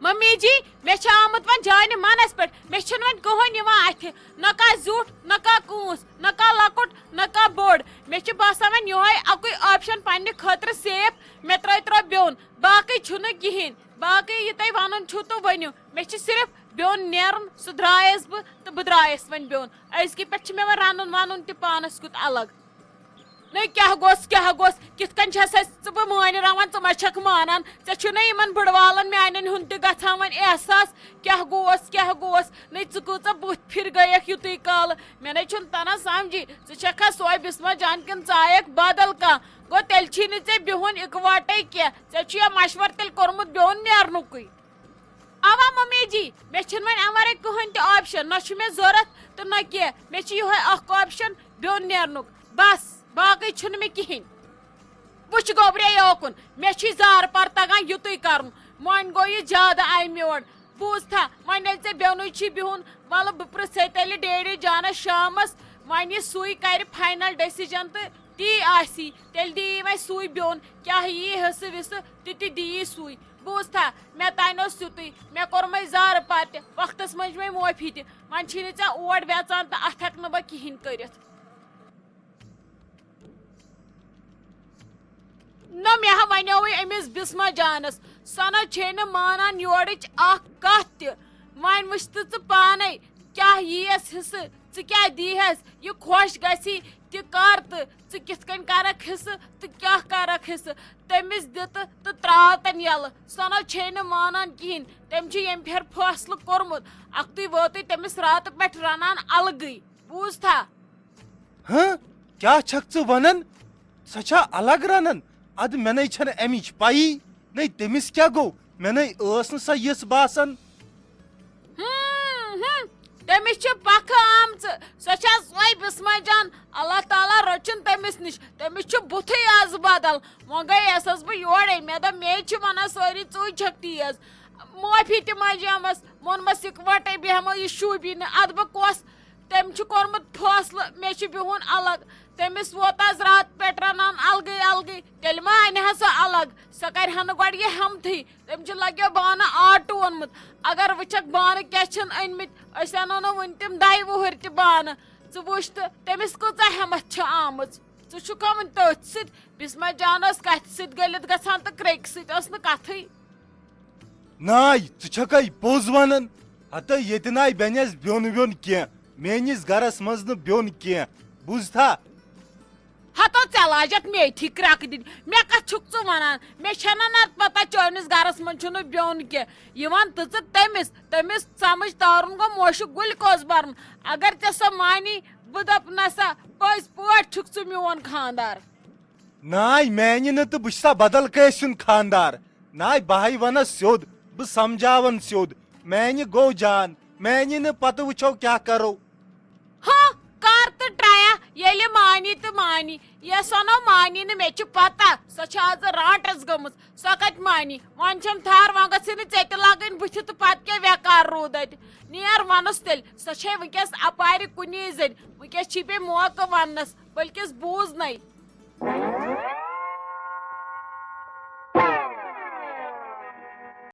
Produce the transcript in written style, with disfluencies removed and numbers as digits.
mummy جی مے آمت one جان means پہ مے one کہین اتھ نہ کا زیوٹ نہ کا کونس نہ کا لکٹ نہ کا بوڑ مے باسان ون یہ اکوئی آپشن پنہ خاطر سیف مے ترو بیون باقی چھُنہٕ کہین باقی یہ تھی ون تو ؤنو مے صرف بیون نیرن سہ درائس بہ درائس ون بیون ازکہ پہ مے رنن ون تہ پانس کیت الگ نہیں کیا گوس کت کن بہ مانی روان ژٕ ما چھکھ مانان ژےٚ یمن بڑوالن میانن ہُنٛد تہِ گژھان وۄنۍ احساس کیا گوس نہیں ژٕ کۭژاہ بُتھ پھر گٔیکھ یُتُے کال مےٚ نَے چھُنہٕ تران سمجھی ژٕ چھکھا سوے بسما جان کِنہٕ ژٕ آیکھ بدل کانٛہہ گوٚو تیٚلہِ چھی نہٕ ژےٚ بِہُن اِکوٹے کینٛہہ ژےٚ چھُیا مشور تیٚلہِ کوٚرمُت بیوٚن نیرنُکُے اوا ممی جی مے چھُنہٕ وۄنۍ امہِ ورٲے کٕہٕنۍ تہِ آپشن نہ چھُ مےٚ ضوٚرتھ تہٕ نہ کینٛہہ مےٚ چھُ یِہوے اکھ آپشن بیوٚن نیرنُک بس باقی چھُنہٕ مےٚ کِہیٖنۍ وٕچھ گوبرے یوکُن مےٚ چھُے زار پار تگان یُتُے کرُن وۄنۍ گوٚو یہِ زیادٕ امہِ یور بوٗزتھا وۄنۍ ییٚلہِ ژےٚ بیوٚنُے چھی بِہُن وَلہٕ بہٕ پرٛژھے تیٚلہِ ڈیڈی جانس شامس وۄنۍ یہِ سُے کرِ فاینل ڈیسِجن تہٕ تی آسی تیٚلہِ دِیی وۄنۍ سُے بیوٚن کیٛاہ یی حصہٕ وِصہٕ تہِ دِیی سُے بوٗزتھا مےٚ تانۍ اوس یُتُے مےٚ کوٚرمَے زارٕ پار تہِ وقتس منٛز مےٚ معٲفی تہِ وۄنۍ چھی نہٕ ژےٚ اور ویژان تہٕ اتھ ہٮ۪کہٕ نہٕ بہٕ کِہیٖنۍ کٔرِتھ نہ مے ونوے امس بسما جانس سۄ نہ چھے نہٕ مانان یورٕچ اکھ کتھ تہِ وۄنۍ وٕچھ تہٕ ژٕ پانے کیٛاہ یییس حصہٕ ژٕ کیٛاہ دیہس یہ خۄش گژھی تہِ کر تہٕ ژٕ کِتھ کٔنۍ کرکھ حصہٕ تہٕ کیٛاہ کرکھ حصہٕ تٔمِس دِتہٕ تہٕ تراو تن یلہٕ سۄ نہ چھے نہٕ مانان کِہیٖنۍ تٔمۍ چھُ ییٚمہِ پھِرِ فٲصلہٕ کوٚرمُت اکھتُے ووتُے تٔمِس راتہٕ پٮ۪ٹھ رنان الگٕے بوٗزتھا ہاں کیا چھکھ ژٕ ونان سۄ چھا الگ رنان اد مے نَے چھنہٕ امِچ پایی نہیں تٔمِس کیٛاہ گوٚو مے نَے ٲس نہٕ سۄ یِژھ باسان تٔمِس چھِ پکھٕ آمژٕ سۄ چھا سۄے بسما جان اللہ تعالیٰ رٔچھِن تٔمِس نِش تٔمِس چھُ بُتھٕے آز بدل وۄنۍ گٔیس بہٕ یورے مےٚ دوٚپ مے چھِ ونان سٲری ژٕے چھکھ تیز معٲفی تہِ منجیمس ووٚنمس اِکوٹے بیہمو یہِ شوٗبی نہٕ ادٕ بہٕ کۄس تٔمۍ چھُ کوٚرمُت فٲصلہٕ مےٚ چھُ بِہُن الگ تٔمِس ووت آز رات پٮ۪ٹھ رنان الگٕے تیٚلہِ ما انہِ ہا سۄ الگ سۄ کرِ ہا نہٕ گۄڈٕ یہِ ہٮ۪متھٕے تٔمۍ چھُ لگیو بانہٕ آٹہٕ اوٚنمُت اگر وٕچھکھ بانہٕ کیٛاہ چھِنہٕ أنۍ مٕتۍ أسۍ انو نہٕ وُنہِ تِم 10 وُہٕرۍ تہِ بانہٕ ژٕ وٕچھ تہٕ تٔمِس کۭژاہ ہٮ۪متھ چھِ آمٕژ ژٕ چھُکھا وُنہِ تٔتھۍ سۭتۍ بسما جان ٲس کتھِ سۭتۍ گٔلِتھ گژھان تہٕ کرٛیکہِ سۭتۍ ٲس نہٕ کتھٕے ناے ژٕ چھکھے پوٚز ونان ہتہٕ ییٚتہِ ناے بنیٚس بیوٚن ویوٚن کینٛہہ میٲنِس گرس منٛز نہٕ بیوٚن کینٛہہ بوٗزتھا ہتو ژےٚ لاجکھ میتھی کرٛٮ۪کہٕ دِنۍ مےٚ کتھ چھُکھ ژٕ ونان مےٚ چھنہ نتہٕ پتہ چٲنِس گرس منٛز چھُنہٕ بیوٚن کینٛہہ یِوان تٔژٕ تٔمِس سمجھ تارُن گوٚو موشُک گُلکوز برُن اگر ژےٚ سۄ مانی بہٕ دپہٕ نسا پٔزۍ پٲٹھۍ چھُکھ ژٕ میون خاندار ناے میانہِ نہٕ تہٕ بہٕ چھُسا بدل کٲنٛسہِ ہُنٛد خاندار ناے بہٕ ہاے ونس سیوٚد بہٕ سمجاون سیوٚد میانہِ گوٚو جان میانہِ نہٕ پتہٕ وٕچھو کیٛاہ کرو ہاں کر تہٕ ٹریا ییٚلہِ مانی تہٕ مانی یۄس ونو مانی نہٕ مےٚ چھِ پتہ سۄ چھِ آز رانٹس گٔمٕژ سۄ کتہِ مانی وۄنۍ چھم تھار وۄنۍ گژھِ نہٕ ژےٚ تہِ لگٕنۍ بٕتھِ تہٕ پتہٕ کیٛاہ ویکار روٗد اتہِ نیر ونُس تیٚلہِ سۄ چھے وٕنکیٚس اپارِ کُنی زٔنۍ وٕنکیٚس چھی بیٚیہِ موقعہٕ وننس بٔلکِس بوٗز نے